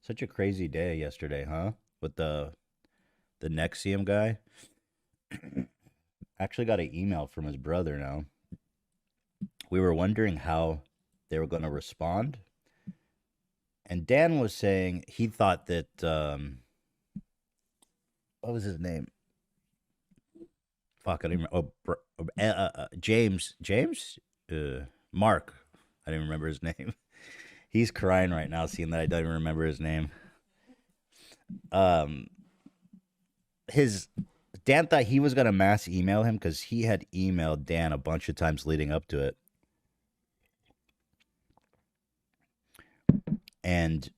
Such a crazy day yesterday, huh? With the NXIVM guy. Actually got an email from his brother now. We were wondering how they were going to respond. And Dan was saying he thought that what was his name? Fuck, I don't remember. James. Mark. I didn't remember his name. He's crying right now, seeing that I don't even remember his name. His Dan thought he was gonna mass email him because he had emailed Dan a bunch of times leading up to it, and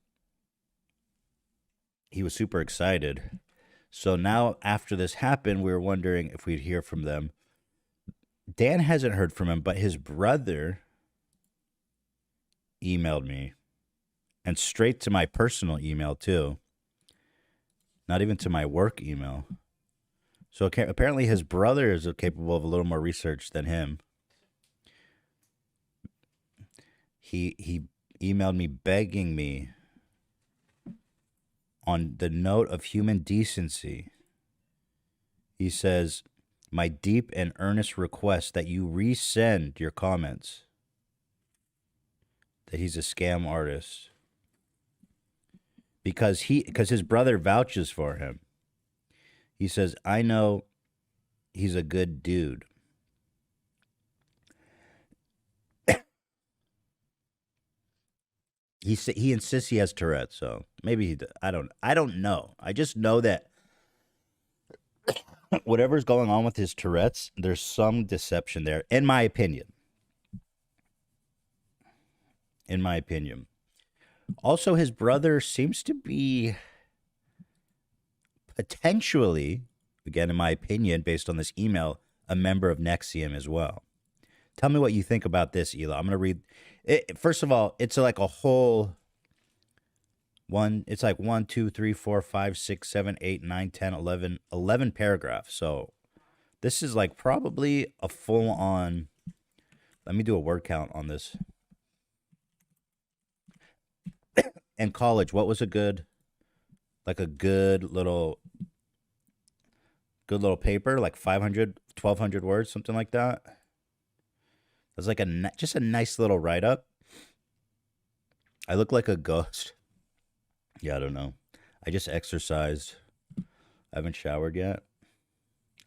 he was super excited. So now, after this happened, we were wondering if we'd hear from them. Dan hasn't heard from him, but his brother emailed me, and straight to my personal email too. Not even to my work email. So apparently his brother is capable of a little more research than him. He emailed me begging me on the note of human decency. He says, my deep and earnest request that you resend your comments. That he's a scam artist. Because his brother vouches for him. He says, I know he's a good dude. He insists he has Tourette's, so maybe he. I don't know. I just know that whatever's going on with his Tourette's, there's some deception there, in my opinion. In my opinion. Also, his brother seems to be potentially, again, in my opinion, based on this email, a member of NXIVM as well. Tell me what you think about this, Hila. I'm going to read it. First of all, it's like a whole one. It's like 1, 2, 3, 4, 5, 6, 7, 8, 9, 10, 11 paragraphs. So this is like probably a full on. Let me do a word count on this. In college, what was a good little paper, like 500, 1,200 words, something like that. It was like just a nice little write-up. I look like a ghost. Yeah, I don't know. I just exercised. I haven't showered yet.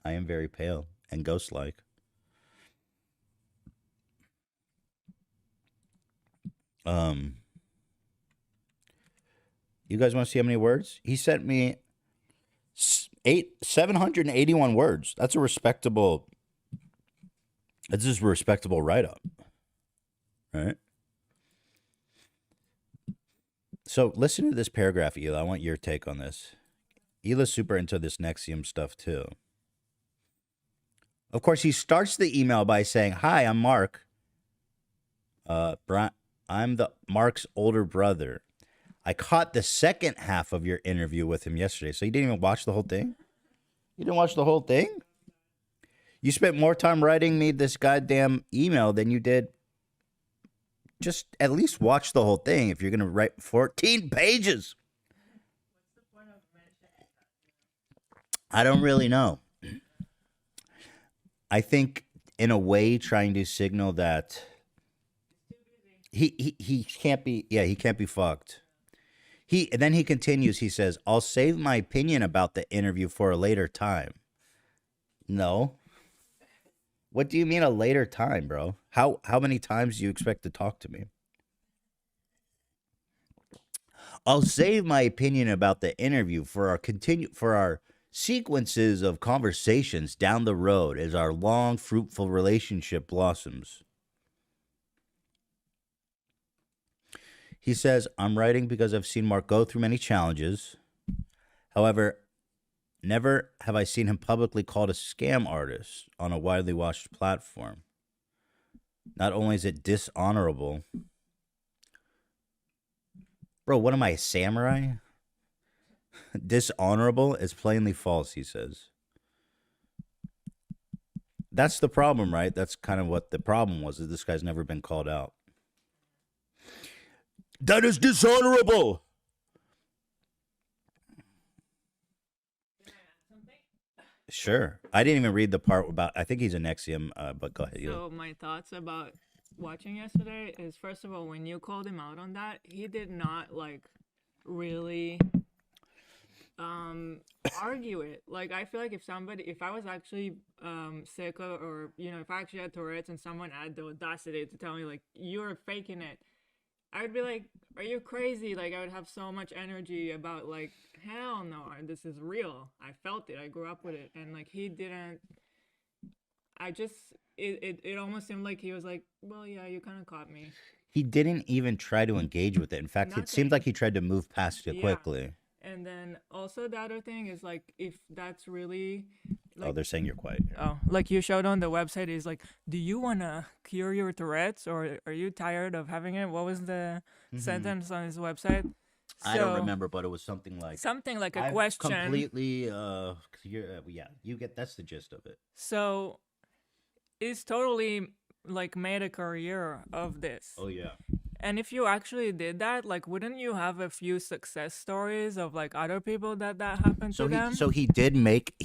I am very pale and ghost-like. You guys want to see how many words? He sent me 781 words. That's a respectable. That's just a respectable write-up, right? So listen to this paragraph, Hila. I want your take on this. Hila's super into this NXIVM stuff too. Of course, he starts the email by saying, "Hi, I'm Mark. I'm Mark's older brother. I caught the second half of your interview with him yesterday." So you didn't even watch the whole thing? You didn't watch the whole thing? You spent more time writing me this goddamn email than you did. Just at least watch the whole thing if you're going to write 14 pages. I don't really know. I think in a way trying to signal that he can't be, he can't be fucked. And then he continues, he says, I'll save my opinion about the interview for a later time. No. What do you mean a later time, bro? How many times do you expect to talk to me? I'll save my opinion about the interview for our sequences of conversations down the road as our long, fruitful relationship blossoms. He says, I'm writing because I've seen Mark go through many challenges. However, never have I seen him publicly called a scam artist on a widely watched platform. Not only is it dishonorable. Bro, what am I, a samurai? Dishonorable is plainly false, he says. That's the problem, right? That's kind of what the problem was, is this guy's never been called out. That is dishonorable. Sure. I didn't even read the part about. I think he's an NXIVM. But go ahead. So my thoughts about watching yesterday is, first of all, when you called him out on that, he did not like really um argue it. Like, I feel like if I was actually sick or if I actually had Tourette's and someone had the audacity to tell me like you're faking it, I would be like, are you crazy? Like, I would have so much energy about like, hell no, this is real. I felt it. I grew up with it. And like, he didn't. I just it almost seemed like he was like, well, yeah, you kind of caught me. He didn't even try to engage with it. In fact, it seemed like Nothing. he tried to move past it Yeah. quickly. And then also the other thing is like, if that's really Oh, like, they're saying you're quiet. oh, like you showed on the website is like, do you want to cure your Tourette's, or are you tired of having it? What was the sentence on his website? I don't remember, but it was something like a I've question. completely yeah, you get that's the gist of it. So it's totally like made a career of this. Oh yeah. And if you actually did that, like, wouldn't you have a few success stories of like other people that happened to them? So he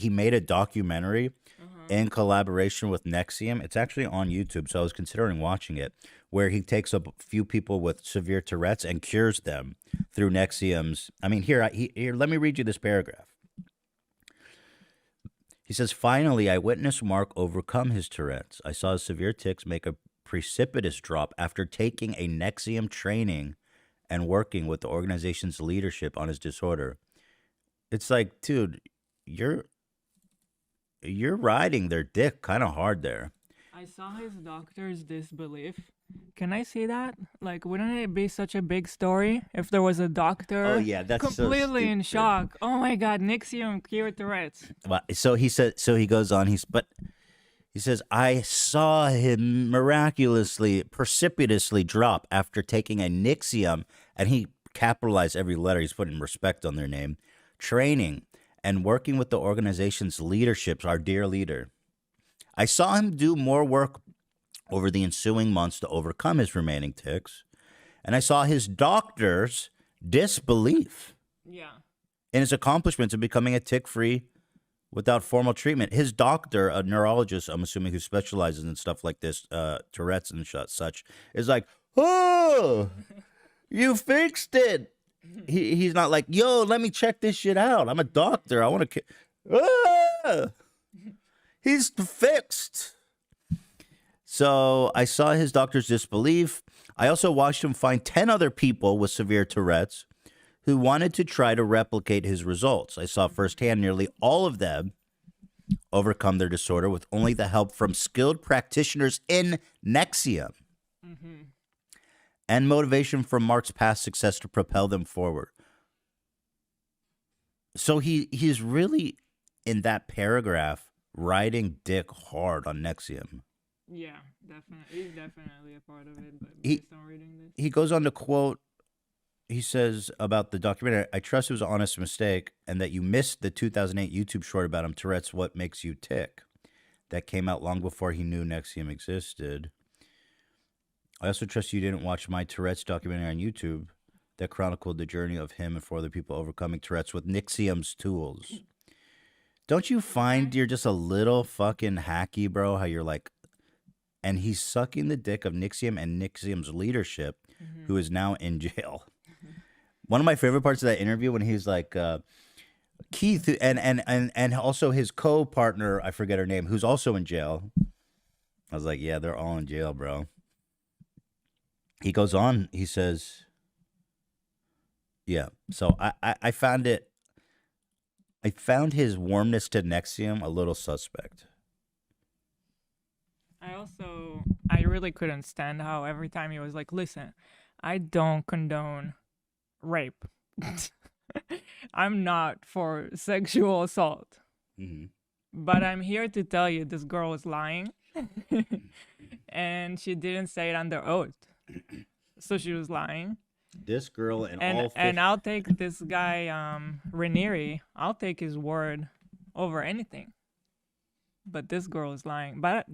made a documentary in collaboration with NXIVM. It's actually on YouTube, so I was considering watching it, where he takes a few people with severe Tourette's and cures them through NXIVM's. I mean, here, let me read you this paragraph. He says, finally, I witnessed Mark overcome his Tourette's. I saw his severe tics make a precipitous drop after taking a NXIVM training and working with the organization's leadership on his disorder. It's like, dude, you're riding their dick kind of hard there. I saw his doctor's disbelief. Can I see that? Like, wouldn't it be such a big story if there was a doctor Oh yeah, that's completely so in shock? Oh my God, NXIVM cured Tourette's. Well, so he said. So he goes on. He says, I saw him miraculously, precipitously drop after taking a NXIVM, and he capitalized every letter. He's putting respect on their name. Training and working with the organization's leadership, our dear leader. I saw him do more work over the ensuing months to overcome his remaining tics, and I saw his doctor's disbelief Yeah. in his accomplishments of becoming a tick-free without formal treatment. His doctor, a neurologist, I'm assuming, who specializes in stuff like this, Tourette's and such, is like, oh, you fixed it. He's not like, yo, let me check this shit out. I'm a doctor. I want to. He's fixed. So I saw his doctor's disbelief. I also watched him find 10 other people with severe Tourette's who wanted to try to replicate his results. I saw firsthand nearly all of them overcome their disorder with only the help from skilled practitioners in NXIVM and motivation from Mark's past success to propel them forward. So he's really, in that paragraph, riding dick hard on NXIVM. Yeah, definitely. He's definitely a part of it, but based on reading this. He goes on to quote, he says about the documentary, I trust it was an honest mistake and that you missed the 2008 YouTube short about him, Tourette's, What Makes You Tick, that came out long before he knew NXIVM existed. I also trust you didn't watch my Tourette's documentary on YouTube that chronicled the journey of him and 4 other people overcoming Tourette's with NXIVM's tools. Don't you find you're just a little fucking hacky, bro? How you're like, and he's sucking the dick of NXIVM and NXIVM's leadership, who is now in jail. One of my favorite parts of that interview when he's like, Keith and also his co-partner, I forget her name, who's also in jail. I was like, yeah, they're all in jail, bro. He goes on, he says, yeah. So I found his warmness to NXIVM a little suspect. I really couldn't stand how every time he was like, listen, I don't condone rape. I'm not for sexual assault. But I'm here to tell you this girl is lying. And she didn't say it under oath. So she was lying. This girl and I'll take this guy, Ranieri, I'll take his word over anything. But this girl is lying. But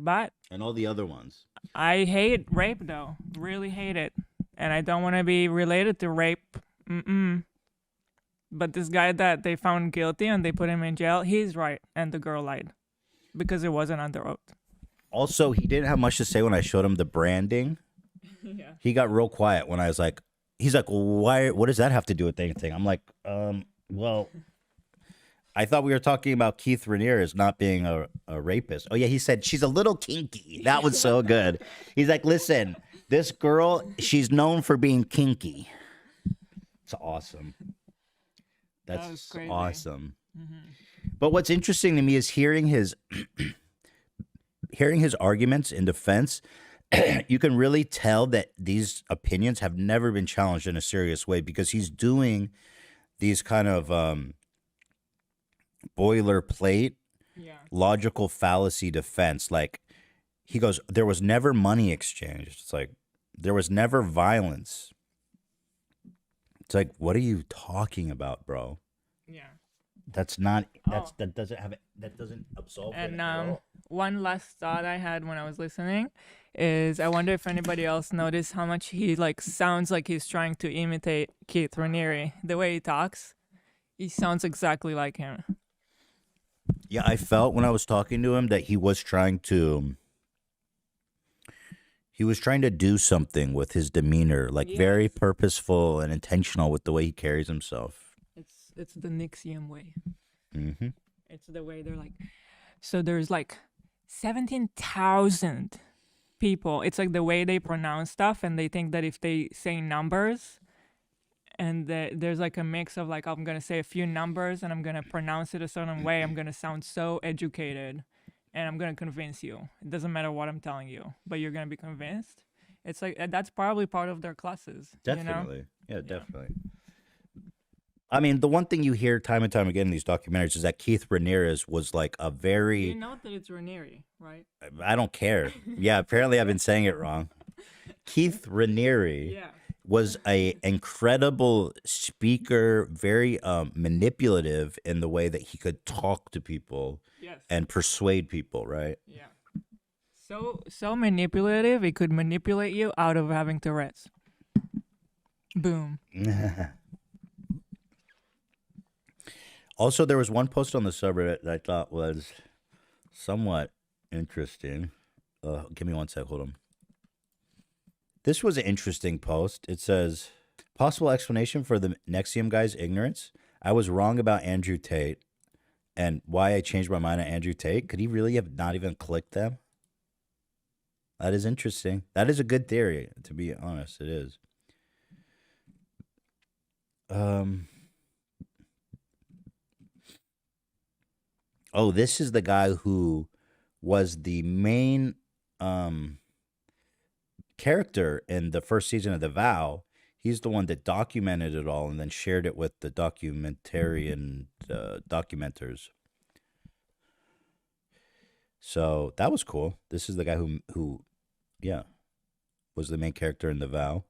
and all the other ones. I hate rape, though. Really hate it. And I don't want to be related to rape. But this guy that they found guilty and they put him in jail, he's right, and the girl lied because it wasn't under oath. Also, he didn't have much to say when I showed him the branding. Yeah. He got real quiet when I was like, he's like, why? What does that have to do with anything? I'm like, well, I thought we were talking about Keith Ramirez not being a rapist. Oh yeah, he said she's a little kinky. That was so good. He's like, listen, this girl, she's known for being kinky. It's awesome. That was That's crazy. awesome. Mm-hmm. But what's interesting to me is hearing his arguments in defense. You can really tell that these opinions have never been challenged in a serious way because he's doing these kind of boilerplate Yeah. logical fallacy defense. Like he goes, there was never money exchanged. It's like there was never violence. It's like, what are you talking about, bro? Yeah. That doesn't absolve And it at all. one last thought I had when I was listening is I wonder if anybody else noticed how much he like sounds like he's trying to imitate Keith Raniere. The way he talks, he sounds exactly like him. Yeah, I felt when I was talking to him that he was trying to do something with his demeanor, like very Yes. purposeful and intentional with the way he carries himself. It's the NXIVM way. Mm-hmm. It's the way they're like. So there's like 17,000 people. It's like the way they pronounce stuff, and they think that if they say numbers, and there's like a mix of like I'm gonna say a few numbers and I'm gonna pronounce it a certain way, I'm gonna sound so educated, and I'm gonna convince you. It doesn't matter what I'm telling you, but you're gonna be convinced. It's like that's probably part of their classes. Definitely. Yeah, definitely. I mean, the one thing you hear time and time again in these documentaries is that Keith Ramirez was like a very. You know that it's Raniere, right? I don't care. Yeah, apparently I've been saying it wrong. Keith Raniere Yeah. was a incredible speaker, very manipulative in the way that he could talk to people Yes. and persuade people, right? Yeah. So manipulative, it could manipulate you out of having Tourette's. Boom. Also, there was one post on the subreddit that I thought was somewhat interesting. Give me one sec. Hold on. This was an interesting post. It says, possible explanation for the NXIVM guy's ignorance. I was wrong about Andrew Tate and why I changed my mind on Andrew Tate. Could he really have not even clicked them? That is interesting. That is a good theory, to be honest. It is. Oh, this is the guy who was the main character in the first season of The Vow. He's the one that documented it all and then shared it with the documentarian documenters. So that was cool. This is the guy who was the main character in The Vow.